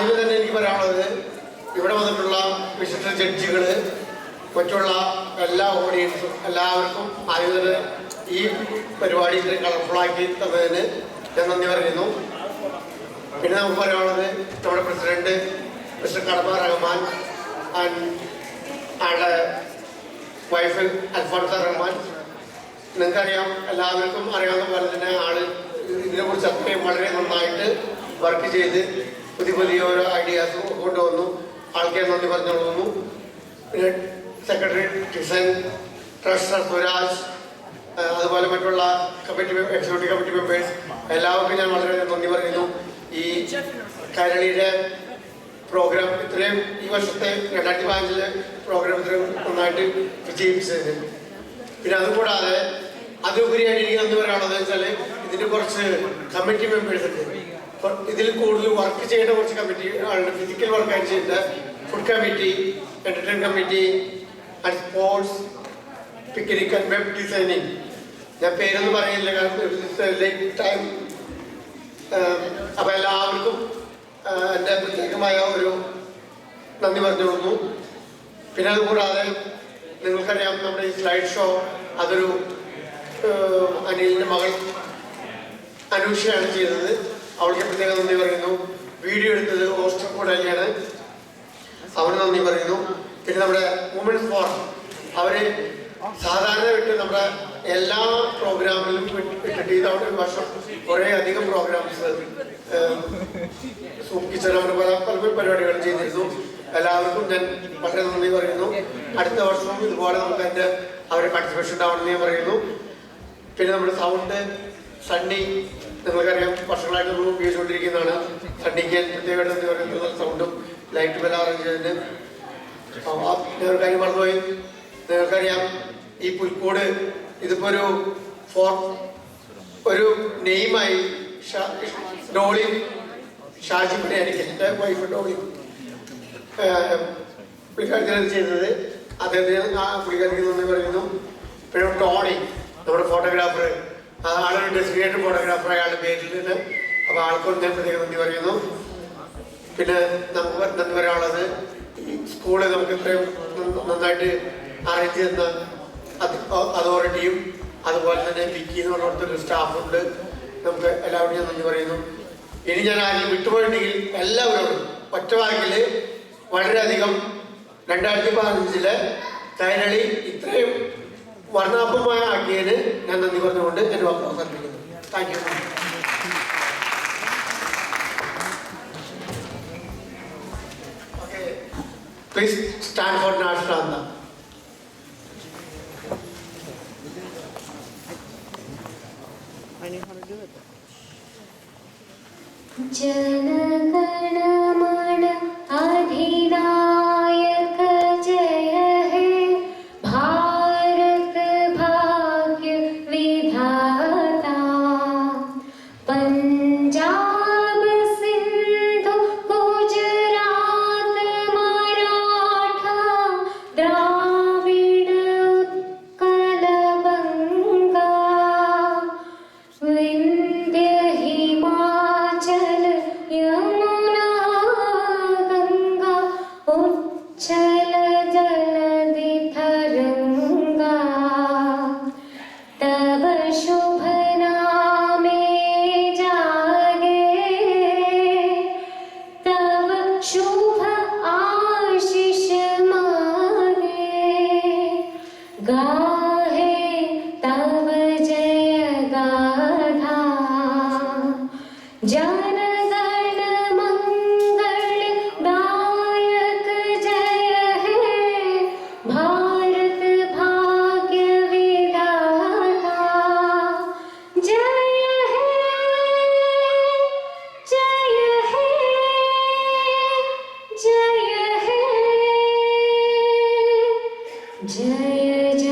ആദ്യം തന്നെ എനിക്ക് പറയാനുള്ളത്, ഇവിടെ വന്നിട്ടുള്ള വിശിഷ്ട ജഡ്ജികൾ, മറ്റുള്ള എല്ലാ ഓഡിയൻസും എല്ലാവർക്കും ആദ്യം തന്നെ ഈ പരിപാടി ഇത്രയും കളർഫുള്ളാക്കി തന്നതിന് ഞാൻ നന്ദി പറയുന്നു. പിന്നെ നമുക്ക് പറയാനുള്ളത്, നമ്മുടെ പ്രസിഡന്റ് മിസ്റ്റർ കടമ റഹ്മാൻ ആൻഡ് ആളുടെ വൈഫ് അൽഫോൺസ റഹ്മാൻ. നിങ്ങൾക്കറിയാം, എല്ലാവർക്കും അറിയാവുന്ന പോലെ തന്നെ ആള് ഇതിനെക്കുറിച്ച് അത്രയും വളരെ നന്നായിട്ട് വർക്ക് ചെയ്ത് പുതിയ ഓരോ ഐഡിയാസും കൊണ്ടുവന്നു. ആൾക്കാർ നന്ദി പറഞ്ഞു തോന്നുന്നു. പിന്നെ സെക്രട്ടറി ടിസൻ, ട്രഷറർ സുരാജ്, അതുപോലെ മറ്റുള്ള എക്സിക്യൂട്ടീവ് കമ്മിറ്റി മെമ്പേഴ്സ് എല്ലാവർക്കും ഞാൻ വളരെ നന്ദി പറയുന്നു. ഈ കൈരളിയുടെ പ്രോഗ്രാം ഇത്രയും ഈ വർഷത്തെ 2015 പ്രോഗ്രാം ഇത്രയും നന്നായിട്ട് വിജയിപ്പിച്ചതിന്. പിന്നെ അതുകൂടാതെ അതുപരിയായിട്ട് എനിക്ക് നന്ദി പറയാനുള്ളത് വെച്ചാൽ, ഇതിന് കുറച്ച് കമ്മിറ്റി മെമ്പേഴ്സ് ഉണ്ട്. ഇതിൽ കൂടുതൽ വർക്ക് ചെയ്യേണ്ട കുറച്ച് കമ്മിറ്റി ആളുടെ ഫിസിക്കൽ വർക്കായിട്ട് ചെയ്യേണ്ട food committee, entertainment committee and sports, picnic and web designing. ഞാൻ പേരൊന്നും പറയില്ല, കാരണം ടൈം. അപ്പം എല്ലാവർക്കും എൻ്റെ പ്രത്യേകമായ ഒരു നന്ദി പറഞ്ഞു കൊടുക്കുന്നു. പിന്നെ അതുകൂടാതെ നിങ്ങൾക്കറിയാം, നമ്മുടെ ഈ സ്ലൈഡ് ഷോ അതൊരു അനിലിൻ്റെ മകൾ അനൂഷയാണ് ചെയ്തത്. അവൾക്ക് പ്രത്യേകം നന്ദി പറയുന്നു. വീഡിയോ എടുത്തത് ഓസ്റ്റർ കൂടെയാണ്, അവന് നന്ദി പറയുന്നു. പിന്നെ നമ്മുടെ വുമൻസ് ഫോറം, അവര് സാധാരണ വിട്ട് നമ്മുടെ എല്ലാ പ്രോഗ്രാമിലും വിട്ടിട്ട് ഇതവിടെ ഒരു വർഷം കുറേ അധികം പ്രോഗ്രാംസ് സൂപ്പ് കിച്ചൺ അവർ പല പരിപാടികൾ ചെയ്തിരുന്നു. എല്ലാവർക്കും ഞാൻ വളരെ നന്ദി പറയുന്നു. അടുത്ത വർഷവും ഇതുപോലെ നമുക്ക് അതിൻ്റെ അവരെ പാർട്ടിസിപ്പേഷൻ ഉണ്ടാവണമെന്ന് ഞാൻ പറയുന്നു. പിന്നെ നമ്മുടെ സൗണ്ട് സണ്ണി, നിങ്ങൾക്കറിയാം, വർഷങ്ങളായിട്ട് നമ്മൾ ഉപയോഗിച്ചുകൊണ്ടിരിക്കുന്നതാണ്. സണ്ണിക്ക് ഞാൻ പ്രത്യേകമായിട്ട് നന്ദി പറയുന്നത്. സൗണ്ടും ലൈറ്റും എല്ലാം അറേഞ്ച് ചെയ്തതിന്. ഒരു കാര്യം മറന്നുപോയി, നിങ്ങൾക്കറിയാം, ഈ പുൽക്കൂട് ഇതിപ്പോ ഒരു നെയിമായി ഡോളി ഷാജിപ്പടിയായിരിക്കും, എൻ്റെ വൈഫ് ഡോളി പുള്ളിക്കാരത്തിനത് ചെയ്തത്. അദ്ദേഹത്തിന് ആ പുള്ളിക്കാരിക്ക് നന്ദി പറയുന്നു. പിന്നെ ടോണി, നമ്മുടെ ഫോട്ടോഗ്രാഫർ, ആളൊരു ഡെസിഗ്നേറ്റഡ് ഫോട്ടോഗ്രാഫർ, അയാളുടെ പേരിൽ നിന്ന്. അപ്പോൾ ആൾക്കും ഞാൻ പ്രത്യേകം നന്ദി പറയുന്നു. പിന്നെ നമുക്ക് നന്ദി പറയാനുള്ളത്, സ്കൂള് നമുക്ക് ഇത്രയും നന്നായിട്ട് അറേഞ്ച് ചെയ്യുന്ന അതോറിറ്റിയും അതുപോലെ തന്നെ വിക്കി എന്ന് പറഞ്ഞിടത്തൊരു സ്റ്റാഫുണ്ട്. നമുക്ക് എല്ലാവരും ഞാൻ നന്ദി പറയുന്നു. ഇനി ഞാൻ ആരെങ്കിലും വിട്ടുപോയിട്ടുണ്ടെങ്കിൽ എല്ലാവരോടും ഒറ്റവാക്കിൽ വളരെയധികം 2015 കൈരളി ഇത്രയും വർണ്ണാഭമായ ആക്കിയതിന് ഞാൻ നന്ദി പറഞ്ഞുകൊണ്ട് എൻ്റെ വാക്ക് അവസാനിപ്പിക്കുന്നു. Thank you. Please stand for national anthem. I know how to do it. जनगणमन अधिनायक जय हे भारत भाग्य विधाता पंजाब सिंधु गुजरात मराठा द्राविड़ उत्कल बंगा विंध्य हिमाचल यमुना गंगा उच्छल जलधि तरंगा तब शुभ नामे जागे तब शुभ आशीष मांगे गाहे तब जय गाथा जनगण मंगल दायक जय हे भारत भाग्य विधाता जय हे जय हे जय हे जय जय